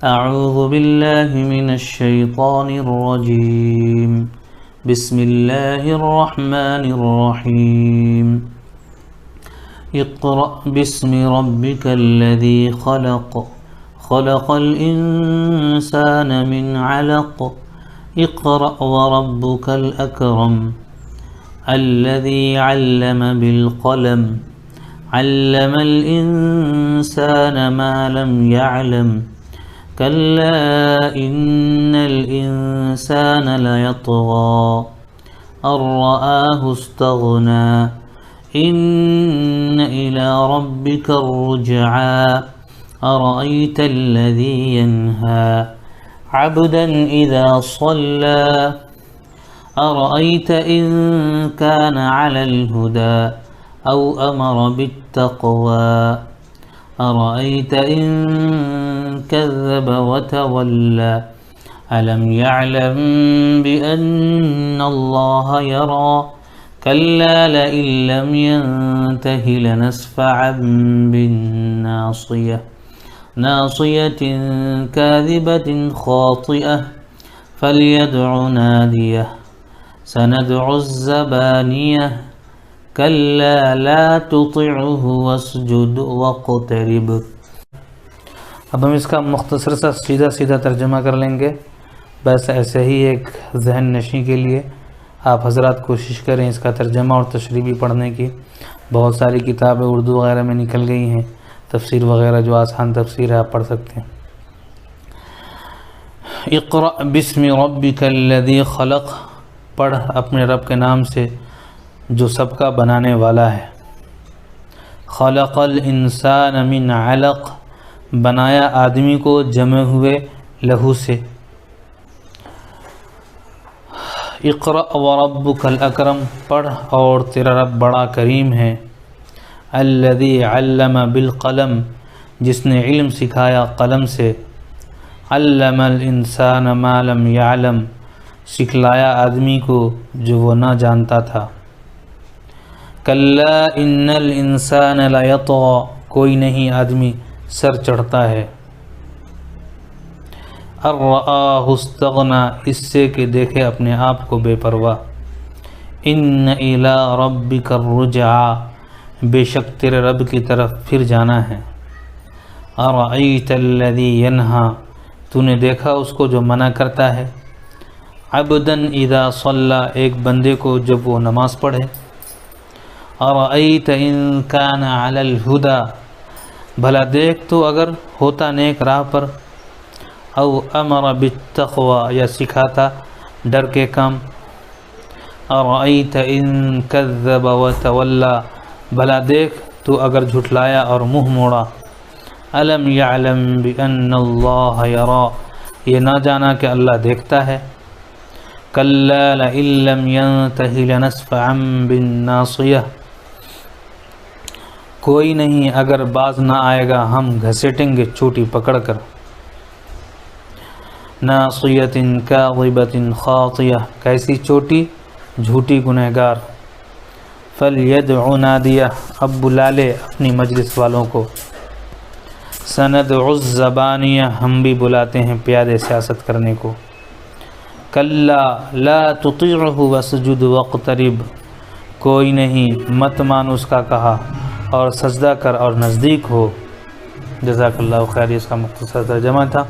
أعوذ بالله من الشيطان الرجيم. بسم الله الرحمن الرحيم. اقرأ باسم ربك الذي خلق خلق الإنسان من علق اقرأ وربك الأكرم الذي علم بالقلم علم الإنسان ما لم يعلم كلا إن الإنسان ليطغى أن رآه استغنى إن إلى ربك الرجعى أرأيت الذي ينهى عبدا إذا صلى أرأيت إن كان على الهدى أو أمر بالتقوى أرأيت إن كذب وتولى ألم يعلم بأن الله يرى كلا لئن لم ينته لنسفعا بالناصية ناصية كاذبة خاطئة فليدع ناديه سندع الزبانية كلا لا تطعه واسجد واقترب. اب ہم اس کا مختصر سا سیدھا ترجمہ کر لیں گے، بس ایسے ہی ایک ذہن نشیں کے لیے آپ حضرات کوشش کریں اس کا ترجمہ اور تشریح بھی پڑھنے کی. بہت ساری کتابیں اردو وغیرہ میں نکل گئی ہیں، تفسیر وغیرہ جو آسان تفسیر ہے آپ پڑھ سکتے ہیں. اقرأ باسم ربک الذی خلق، پڑھ اپنے رب کے نام سے جو سب کا بنانے والا ہے. خلق الانسان من علق، بنایا آدمی کو جمے ہوئے لہو سے. اقرأ وربک الاکرم، پڑھ اور تیرا رب بڑا کریم ہے. الذی علم بالقلم، جس نے علم سکھایا قلم سے. علم الانسان ما لم يعلم، سکھلایا آدمی کو جو وہ نہ جانتا تھا. کلا ان الانسان لیطغی، کوئی نہیں آدمی سر چڑھتا ہے. ان رآہ استغنی، اس سے کہ دیکھے اپنے آپ کو بے پرواہ. ان الی ربک الرجعی، بے شک تیرے رب کی طرف پھر جانا ہے. ارأیت الذی ینہی، تو نے دیکھا اس کو جو منع کرتا ہے. عبدا اذا صلی، ایک بندے کو جب وہ نماز پڑھے. ارأیت ان کان علی الہدی، بھلا دیکھ تو اگر ہوتا نیک راہ پر. او امر بالتقوی، یا سکھاتا ڈر کے کام. ارأیت ان کذب وتولی، بھلا دیکھ تو اگر جھٹلایا اور منہ موڑا. الم یعلم بان اللہ یری، یہ نہ جانا کہ اللہ دیکھتا ہے. کلا لئن لم ینتہ لنسفعا بالناصیہ، کوئی نہیں اگر باز نہ آئے گا ہم گھسیٹیں گے چوٹی پکڑ کر. ناصیۃ کاذبۃ خاطیہ، کیسی چوٹی، جھوٹی گنہگار. فلیدع نادیہ، اب بلا لے اپنی مجلس والوں کو. سندع الزبانیہ، ہم بھی بلاتے ہیں پیادے سیاست کرنے کو. کلا لا تطیعہ واسجد واقترب، کوئی نہیں مت مان اس کا کہا اور سجدہ کر اور نزدیک ہو. جزاک اللہ خیر، اس کا مختصر ترجمہ تھا.